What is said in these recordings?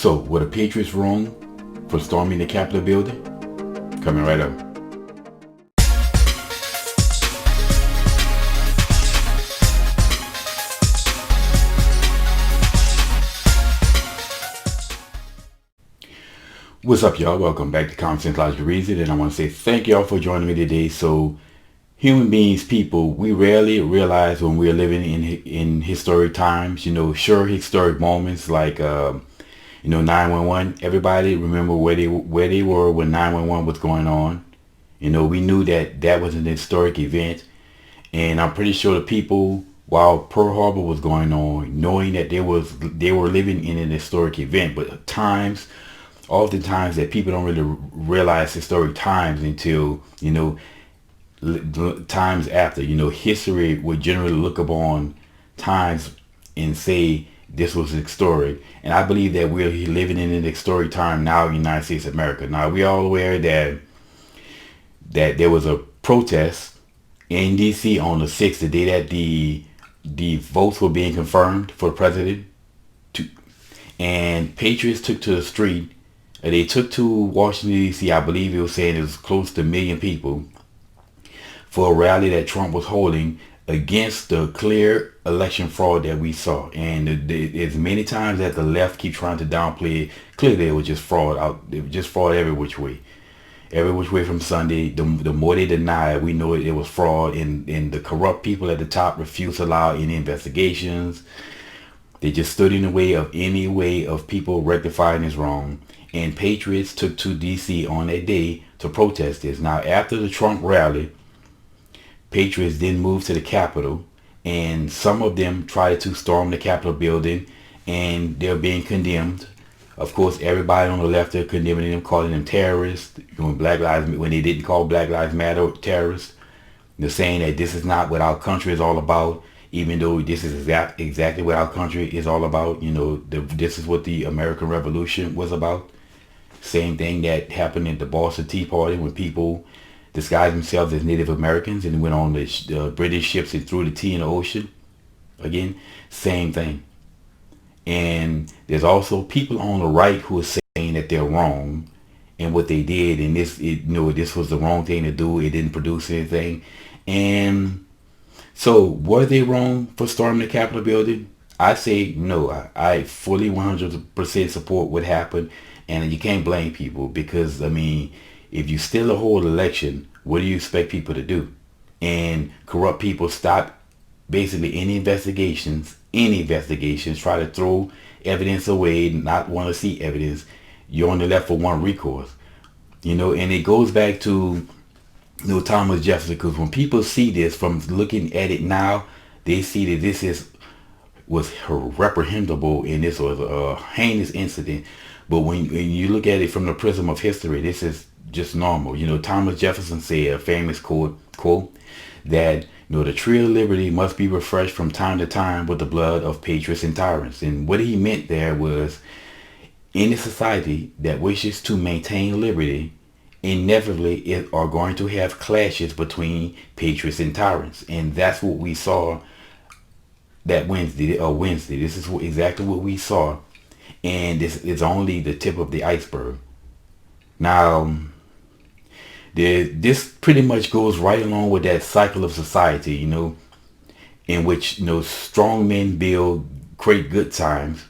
So, were the Patriots wrong for storming the Capitol building? Coming right up. What's up, y'all? Welcome back to Common Sense Logical Reason, and I want to say thank y'all for joining me today. So, human beings, people, we rarely realize when we're living in historic times. Sure, historic moments like 911. Everybody remember where they were when 911 was going on. We knew that was an historic event, and I'm pretty sure the people, while Pearl Harbor was going on, knowing that they were living in an historic event, but oftentimes that people don't really realize historic times until times after. History would generally look upon times and say this was historic, and I believe that we're living in an historic time now in the United States of America. Now, we're all aware that there was a protest in DC on the 6th, the day that the votes were being confirmed for the president, and Patriots took to the street. They took to Washington, D.C. I believe it was saying it was close to 1 million people for a rally that Trump was holding against the clear election fraud that we saw. And as many times that the left keep trying to downplay it, clearly it was just fraud out. It was just fraud every which way. Every which way from Sunday. The more they deny it, we know it was fraud. And the corrupt people at the top refused to allow any investigations. They just stood in the way of any way of people rectifying this wrong. And Patriots took to D.C. on that day to protest this. Now, after the Trump rally, Patriots then moved to the Capitol, and some of them tried to storm the Capitol building, and they're being condemned. Of course, everybody on the left are condemning them, calling them terrorists. When they didn't call Black Lives Matter terrorists, they're saying that this is not what our country is all about, even though this is exactly what our country is all about. This is what the American Revolution was about. Same thing that happened at the Boston Tea Party when people disguised themselves as Native Americans and went on the British ships and threw the tea in the ocean. Again, same thing. And there's also people on the right who are saying that they're wrong in what they did, and this was the wrong thing to do. It didn't produce anything. And so, were they wrong for storming the Capitol building? I say no. I fully 100% support what happened, and you can't blame people because, if you steal a whole election, what do you expect people to do? And corrupt people stop basically any investigations, try to throw evidence away, not want to see evidence. You're only left for one recourse. And it goes back to Thomas Jefferson, because when people see this from looking at it now, they see that this was reprehensible and this was a heinous incident. But when you look at it from the prism of history, this is just normal. Thomas Jefferson said a famous quote that the tree of liberty must be refreshed from time to time with the blood of patriots and tyrants. And what he meant there was, any society that wishes to maintain liberty inevitably are going to have clashes between patriots and tyrants. And that's what we saw that Wednesday. This is exactly what we saw. And this is only the tip of the iceberg. Now, this pretty much goes right along with that cycle of society, in which, strong men create good times.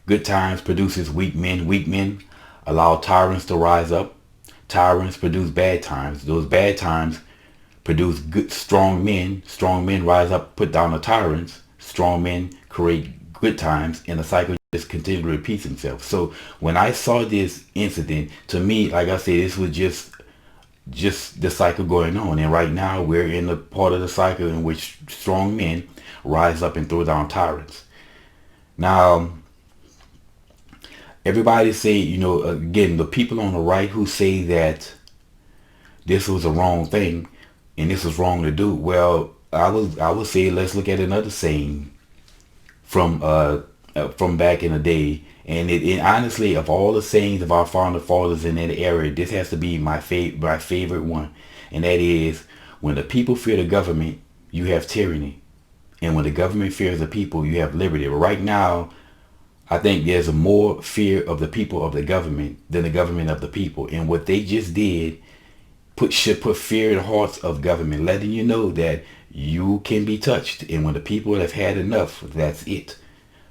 Good times produces weak men. Weak men allow tyrants to rise up. Tyrants produce bad times. Those bad times produce good, strong men. Strong men rise up, put down the tyrants. Strong men create good times, and the cycle just continue to repeat itself. So when I saw this incident, to me, like I said, this was just the cycle going on. And right now we're in the part of the cycle in which strong men rise up and throw down tyrants. Now, everybody say, again, the people on the right who say that this was a wrong thing and this was wrong to do. Well, I would say, let's look at another saying from back in the day. And honestly, of all the sayings of our founding fathers in that era, this has to be my favorite one. And that is, when the people fear the government, you have tyranny. And when the government fears the people, you have liberty. But right now, I think there's more fear of the people of the government than the government of the people. And what they just did should put fear in the hearts of government, letting you know that you can be touched. And when the people have had enough, that's it.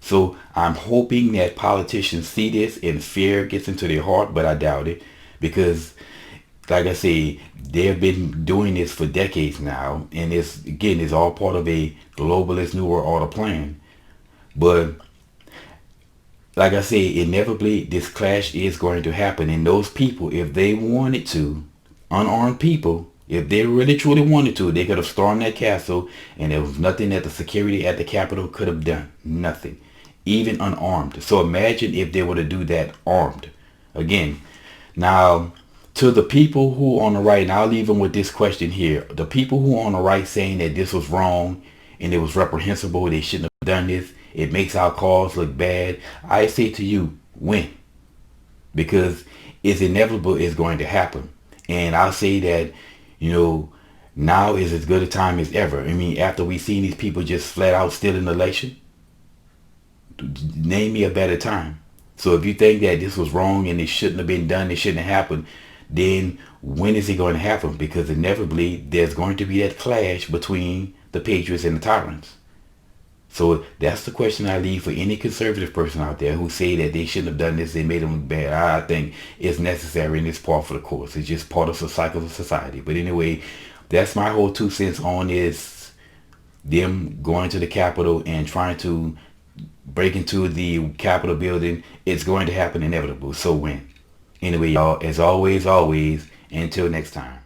So I'm hoping that politicians see this and fear gets into their heart, but I doubt it because, like I say, they've been doing this for decades now, and it's all part of a globalist New World Order plan. But like I say, inevitably this clash is going to happen, and those people, if they wanted to, unarmed people, if they really truly wanted to, they could have stormed that castle, and there was nothing that the security at the Capitol could have done. Nothing, even unarmed. So imagine if they were to do that armed. Again, now to the people who on the right, and I'll leave them with this question here: the people who on the right saying that this was wrong and it was reprehensible, they shouldn't have done this, it makes our cause look bad. I say to you, win, because it's inevitable, it's going to happen. And I'll say that, now is as good a time as ever. I mean, after we've seen these people just flat out steal an election, name me a better time. So if you think that this was wrong and it shouldn't have been done, it shouldn't have happened, then when is it going to happen? Because inevitably there's going to be that clash between the Patriots and the tyrants. So that's the question I leave for any conservative person out there who say that they shouldn't have done this, they made them look bad. I think it's necessary and it's part for the course. It's just part of the cycle of society. But anyway, that's my whole 2 cents on this. Them going to the Capitol and trying to break into the Capitol building. It's going to happen inevitable. So when? Anyway, y'all, as always, until next time.